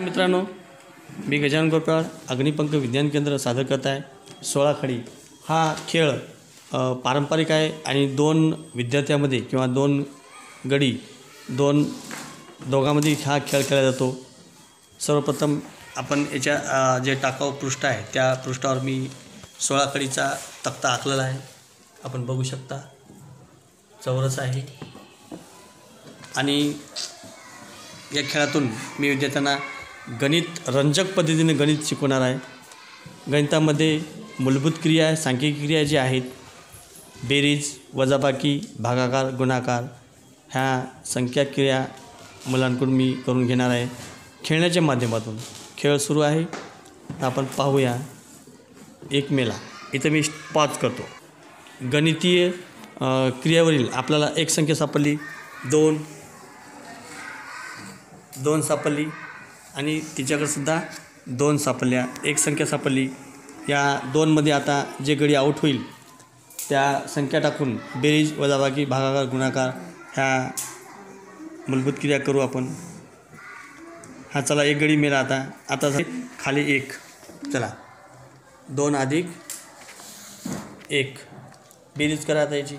मित्रांनो, मी गजानन गोपाळ अग्निपंख विज्ञान केंद्र सादर करत आहे 16 खडी। हा खेळ पारंपरिक आहे आणि दोन विद्यार्थ्यांमध्ये किंवा दोन गडी दोघांमध्ये हा खेळ खेळला जातो। सर्वप्रथम आपण याच्या जे टाकाऊ पृष्ठ आहे त्या पृष्ठावर मी 16 खडीचा तक्ता आखलेला आहे। आपण बघू शकता चौरस आहे आणि या खेळातून मी विद्यार्थ्यांना गणित रंजक पद्धतीने गणित शिकवणार आहे। गणितामध्ये मूलभूत क्रिया सांख्यिकी क्रिया जी आहेत बेरीज वजाबाकी भागाकार गुणाकार ह्या संख्या क्रिया मुलांकडून मी करून घेणार आहे खेळण्याच्या माध्यमातून। खेळ सुरू आहे, आपण पाहूया। 1 मेला इथं मी पाच करतो। गणितीय क्रियावरील आपल्याला एक संख्या सापडली, 2 सापडली आणि तिच्याकडे सुद्धा 2 सापडल्या। एक संख्या सापडली। या 2 मध्ये आता जे गडी आऊट होईल त्या संख्या टाकून बेरीज वजाबाकी भागाकार गुणाकार ह्या मूलभूत क्रिया करू आपण। हा चला, एक गडी मेला। आता खाली 1, चला 2 अधिक 1 बेरीज करा आता याची।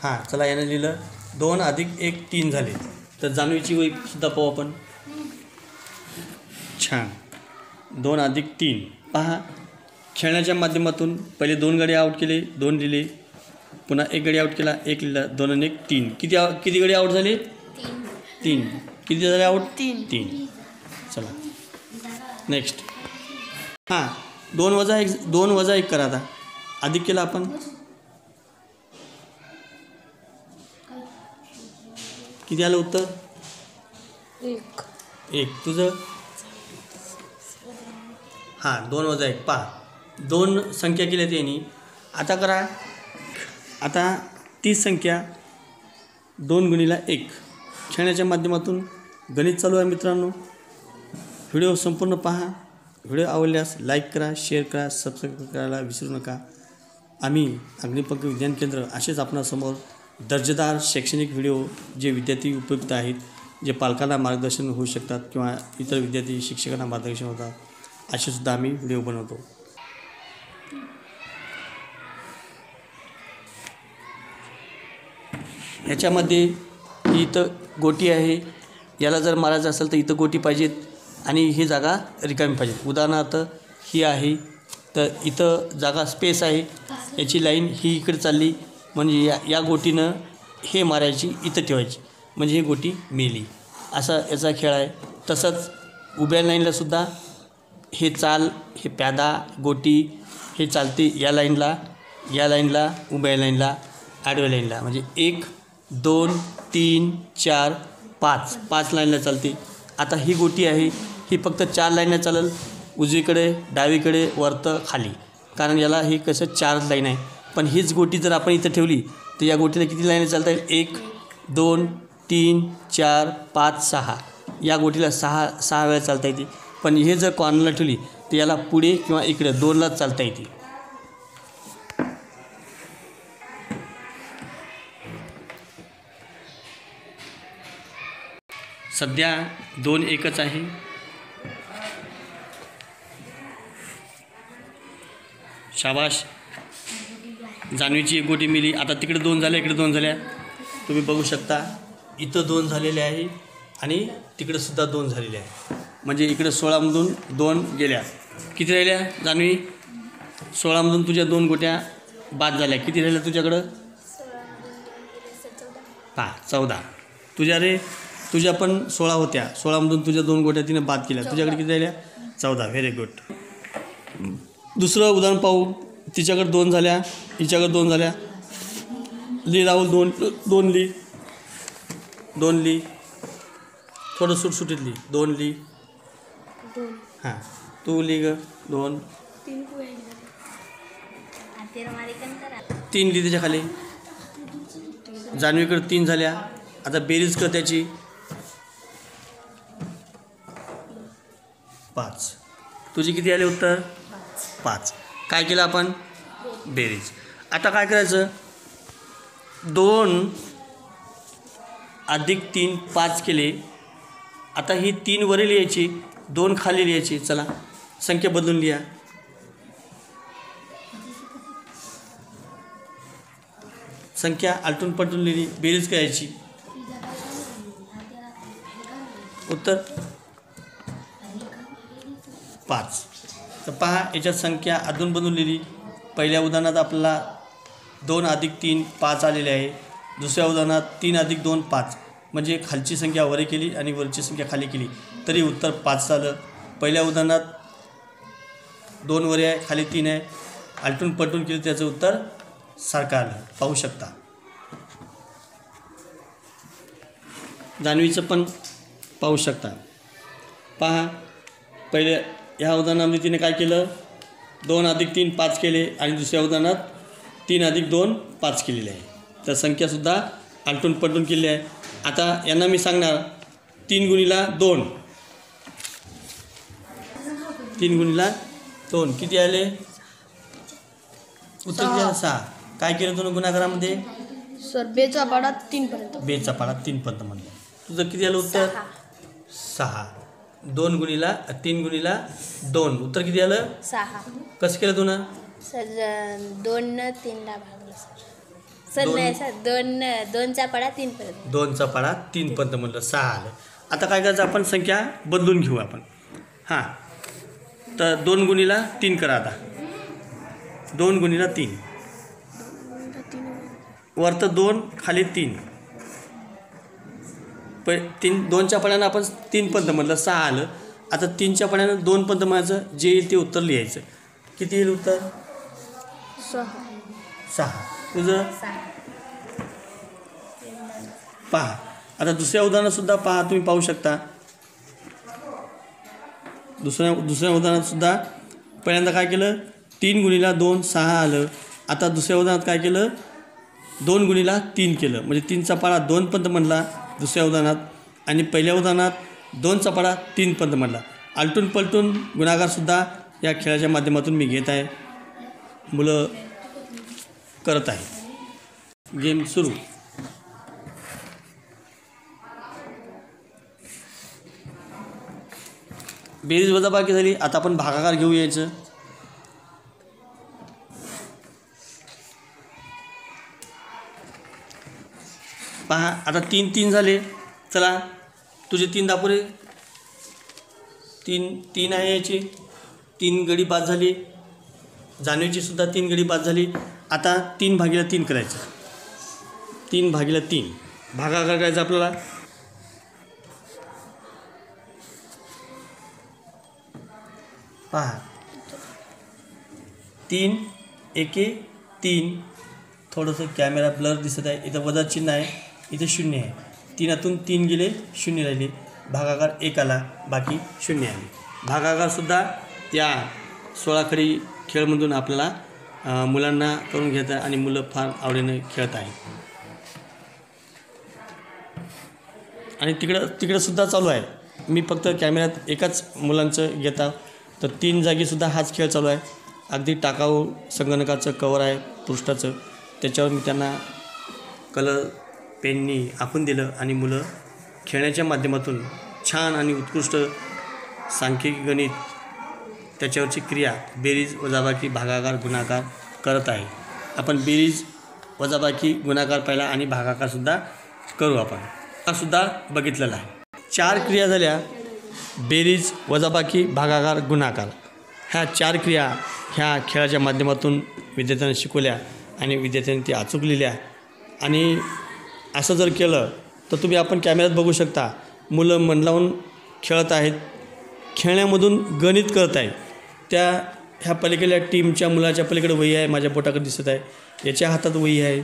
हां चला, यानं लिहिलं 2 अधिक 1 3 झाले। तर जाणवीची वही सुद्धा पाहू आपण। छान, 2 अधिक 3 पहा। खेळण्याच्या माध्यमातून पहिले 2 गडी आऊट केले, 2 लिहिले, पुन्हा 1 गडी आऊट केला, 1 लिहिला, 2 आणि 1 3। किती गडी आऊट झाले? 3। किती झाले आऊट? 3। चला नेक्स्ट। हां 2 वजा 1 करा। आता अधिक केला आपण, किती आलं उत्तर? 1 तुझं? हां 2 वजा 1 पहा 2 संख्या केल्या त्यांनी। आता करा, आता 30 संख्या 2 गुणिले 1 खेळण्याच्या माध्यमातून गणित चालू आहे मित्रांनो। व्हिडिओ संपूर्ण पहा। व्हिडिओ आवडल्यास लाईक करा, शेअर करा, सबस्क्राईब करायला विसरू नका। आम्ही अग्निपंख विज्ञान केंद्र असेच आपणासमोर दर्जेदार शैक्षणिक व्हिडिओ जे विद्यार्थी उपयुक्त आहेत, जे पालकांना मार्गदर्शन होऊ शकतात किंवा इतर विद्यार्थी शिक्षकांना मार्गदर्शन होतात, असे सुद्धा आम्ही व्हिडिओ बनवतो। ह्याच्यामध्ये इथं गोटी आहे, याला जर मारायचं असेल तर इथं गोटी पाहिजेत आणि ही जागा रिकामी पाहिजे। उदाहरणार्थ ही आहे तर इथं जागा स्पेस आहे, याची लाईन ही इकडे चालली म्हणजे या गोटीनं हे मारायची, इथं ठेवायची म्हणजे ही गोटी मेली, असा याचा खेळ आहे। तसंच उभ्या लाईनलासुद्धा हे चाल, हे प्यादा गोटी हे चालते या लाईनला उभ्या लाईनला आडव्या लाईनला, म्हणजे 1 2 3 4 5 लाईनला चालते। आता ही गोटी आहे, ही फक्त 4 लाईनला चालेल, उजवीकडे डावीकडे वरतं खाली, कारण याला हे कसं 4 लाईन आहे। पण हीच गोटी जर आपण इथं ठेवली तर या गोटीला किती लाईन चालता येईल? 1 2 3 4 5 6 या गोटीला 6 वेळा चालता येते। पण हे जर कॉर्नरला ठेवली तर याला पुढे किंवा इकडे 2लाच चालता येते। सध्या 2-1च आहे। शाबाश, जान्हवीची एक गोटी मिली। आता तिकडे 2 झाल्या, इकडे 2 झाल्या, तुम्ही बघू शकता। इथं 2 झालेले आहे आणि तिकडे सुद्धा 2 झालेले आहे, म्हणजे इकडे 16मधून 2 गेल्या। किती राहिल्या जान्हवी? 16मधून तुझ्या 2 गोट्या बाद झाल्या। किती राहिल्या तुझ्याकडं? 14। तुझ्या पण 16 होत्या, 16मधून तुझ्या 2 गोट्या तिने बाद केल्या, तुझ्याकडे किती राहिल्या? 14। Very good. दुसरं उदाहरण पाहू। तिच्याकडे 2 झाल्या, हिच्याकडे 2 झाल्या। ली राहुल, 2 ली, थोडं सुटसुटीत ली, 2 ली। हां तू ली ग 2 3 ली त्याच्या खाली। जान्हवीकडे 3 झाल्या। आता बेरीज कर त्याची, 5। तुझी किती आले उत्तर? 5। काय केलं आपण? बेरीज। आता काय करायचं? 2 अधिक 3 5 केले. आता ही 3 वर लिहायची, 2 खाली लिहायची. चला संख्या बदलून लिहा. संख्या आलटून पलटून लिहिली, बेरीज करायची. उत्तर 5. तर पहा याच्यात संख्या अदून बदलून लिहिली. पहिल्या उदाहरणात आपल्याला 2 अधिक 3 5 आलेले आहे. दुसऱ्या उदाहरणात 3 अधिक 2 5, म्हणजे खालची संख्या वरी केली आणि वरची संख्या खाली केली तरी उत्तर 5 झालं. पहिल्या उदाहरणात 2 वरी आहे, खाली 3 आहे. आलटून पलटून केलं त्याचं उत्तर सारखं आलं. पाहू शकता. जान्हवीचं पण पाहू शकता. पहा पहिले ह्या उदाहरणामध्ये तिने काय केलं, 2 अधिक 3 5 केले आणि दुसऱ्या उदाहरणात 3 अधिक 2 5 केलेले आहे. तर संख्यासुद्धा आलटून पलटून केली आहे. आता यांना मी सांगणार 3 गुणिला 2, 3 गुणिला 2 किती आले, उत्तर किती आलं 6. काय केलं दोन गुणाकारामध्ये, सर 2 चा पाढा 3 पर्यंत, 2 चा पाढा 3 पर्यंत म्हणलं. तुझं किती आलं उत्तर 6. 2 गुणिला 3 गुणिला 2 उत्तर किती आलं 6. कसं केलं तुला सर 2 न 3 ला भागलं सर नाही सर 2 चा पाढा 3 पर्यंत, 2 चा पाढा 3 पर्यंत म्हणलं 6 आलं. आता काय करायचं, आपण संख्या बदलून घेऊ आपण. हां तर 2 गुणिला 3 करा. आता 2 गुणिला 3, वरतं 2 खाली 3, 2च्या पाड्यानं आपण 3 पर्यंत म्हटलं 6 आलं. आता 3च्या पाड्यानं 2 पर्यंत म्हणायचं, जे येईल ते उत्तर लिहायचं. किती येईल उत्तर 6. तुझं पहा. आता दुसऱ्या उदाहरणातसुद्धा पहा, तुम्ही पाहू शकता. दुसऱ्या उदाहरणातसुद्धा पहिल्यांदा काय केलं, 3 गुणिला 2 6 आलं. आता दुसऱ्या उदाहरणात काय केलं, 2 गुणिला 3 केलं, म्हणजे 3चा पाढा 2 पर्यंत म्हणला दुसऱ्या उदाहरणात, आणि पहिल्या उदाहरणात 2चा पाढा 3 पर्यंत म्हणला. आलटून पलटून गुणाकारसुद्धा या खेळाच्या माध्यमातून मी घेत आहे. मुलं करत आहे. गेम सुरू. बेरीज वजाबाकी झाली. आता आपण भागाकार घेऊ यायचं. पहा आता 3 3 झाले. चला तुझे 3 दापुरे, 3 आहे याची, 3 गडी बाद झाली. जान्हवीची सुद्धा 3 गडी बाद झाली. आता 3 भागिले 3 करायचं. 3 भागिले 3 भागाकार करायचा आपल्याला. पहा 3 एके 3. थोडंसं कॅमेरा ब्लर दिसत आहे. इथं वजा चिन्ह आहे, इथं 0 आहे. 3तून 3 गेले 0 राहिले. भागाकार 1 आला, बाकी 0 आले. भागाकारसुद्धा या 16 खडी खेळमधून आपल्याला मुलांना करून घेत आहे आणि मुलं फार आवडीने खेळत आहे. आणि तिकडंसुद्धा चालू आहे. मी फक्त कॅमेऱ्यात एकाच मुलांचं घेत आहोत. तर 3 जागीसुद्धा हाच खेळ चालू आहे. अगदी टाकाऊ संगणकाचं कवर आहे पृष्ठाचं, त्याच्यावर मी त्यांना कलर पेननी आखून दिलं आणि मुलं खेळण्याच्या माध्यमातून छान आणि उत्कृष्ट सांख्यिकी गणित, त्याच्यावरची क्रिया, बेरीज वजाबाकी भागाकार गुणाकार करत आहे. आपण बेरीज वजाबाकी गुणाकार पाहिला आणि भागाकारसुद्धा करू. आपण हा सुद्धा बघितलेला आहे. 4 क्रिया झाल्या, बेरीज वजाबाकी भागाकार गुणाकार. ह्या 4 क्रिया ह्या खेळाच्या माध्यमातून विद्यार्थ्यांना शिकवल्या आणि विद्यार्थ्यांनी ते अचूक लिहिल्या. आणि असं जर केलं तर तुम्ही आपण कॅमेऱ्यात बघू शकता, मुलं मन लावून खेळत आहेत, खेळण्यामधून गणित करत आहे. ह्या पलीकडल्या टीमच्या मुलाच्या पलीकडे वही आहे, माझ्या बोटाकडे दिसत आहे, याच्या हातात वही आहे,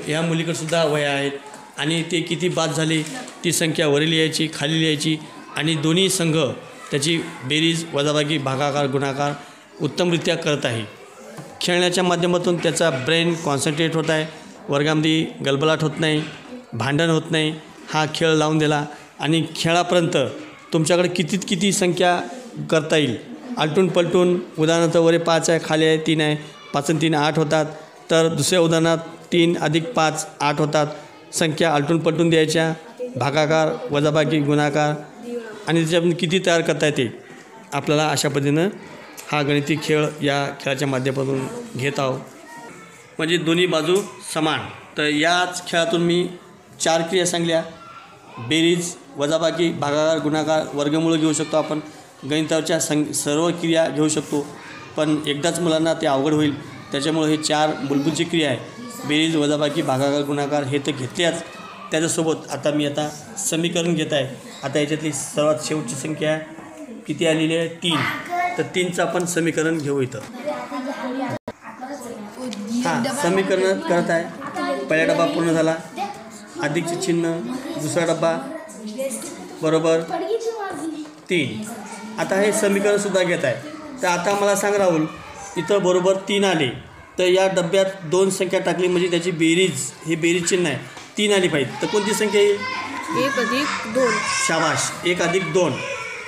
ह्या मुलीकडंसुद्धा वह्या आहेत. आणि ते किती बाद झाले ती संख्या वरी लिहायची, खाली लिहायची, आणि दोन्ही संघ त्याची बेरीज वजाबाकी भागाकार गुणाकार उत्तमरित्या करत आहे. खेळण्याच्या माध्यमातून त्याचा ब्रेन कॉन्सन्ट्रेट होत आहे, वर्गामध्ये गलबलाट होत नाही, भांडण होत नाही. हा खेळ लावून दिला आणि खेळापर्यंत तुमच्याकडे किती संख्या करता येईल. आलटून पलटून उदाहरणार्थ वरे 5 आहे, खाली आहे 3 आहे, 5 आणि 3 8 होतात. तर दुसऱ्या उदाहरणात 3 अधिक 5 8 होतात. संख्या आलटून पलटून द्यायच्या, भागाकार, वजाबाकी, गुणाकार आणि त्याच्यातून किती तयार करता येते आपल्याला अशा पद्धतीनं हा गणिती खेळ या खेळाच्या माध्यमातून घेत आहोत. म्हणजे दोन्ही बाजू समान. तर याच खेळातून मी 4 क्रिया सांगल्या. बेरीज, वजाबाकी, भागाकार, गुणाकार, वर्गमूळ घेऊ शकतो आपण. गणिताच्या सर्व क्रिया घेऊ शकतो. पण एकदाच मुलांना ते अवघड होईल. त्याच्यामुळे हे 4 मूलभूत जी क्रिया आहे, बेरीज, वजाबाकी, भागाकार, गुणाकार हे तर घेतल्याच. त्याच्यासोबत आता समीकरण घेत आहे. आता याच्यातली सर्वात शेवटची संख्या किती आलेली आहे? 3. तर 3चं आपण समीकरण घेऊ इथं. हां, समीकरण करत आहे. पहिला डबा पूर्ण झाला. अधिकचे चिन्ह. दुसरा डबा बरोबर 3. आता हे समीकरणसुद्धा घेत आहे. तर आता मला सांग राहुल, इथं बरोबर 3 आले. तर या डब्यात 2 संख्या टाकली म्हणजे त्याची बेरीज, हे बेरीज चिन्ह आहे, 3 आली पाहिजे. तर कोणती संख्या येईल? 1 + 2. शाबाश, 1 + 2.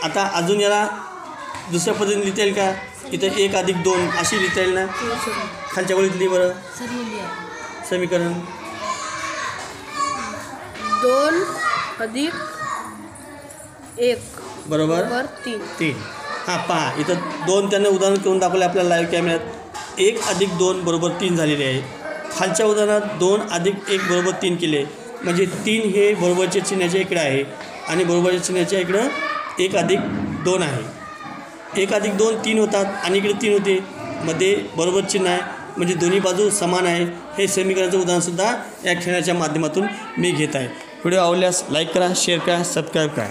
आता अजून याला दुसऱ्या पद्धतीने लिहिता येईल का? इथं 1 + 2 अशी लिहिता येईल ना? खालच्या वळीत लिहि बरं समीकरण. 2 + 1 बरोबर 3. हां, पहा इथं 2 त्यांना उदाहरण करून दाखवले आपल्याला लाईव्ह कॅमेऱ्यात. 1 + 2 = 3 झालेले आहे. खालच्या उदाहरणात 2 + 1 = 3 केले. म्हणजे 3 हे बरोबरच्या चिन्हाच्या इकडे आहे आणि बरोबरच्या चिन्हाच्या इकडं 1 + 2 आहे. 1 + 2 3 होतात आणि इकडे 3 होते. मध्ये बरोबर चिन्ह आहे म्हणजे दोन्ही बाजू समान आहे. हे समीकरणाचं उदाहरणसुद्धा या खेळाच्या माध्यमातून मी घेत आहे. व्हिडिओ आवडल्यास लाईक करा, शेअर करा, सबस्क्राईब करा.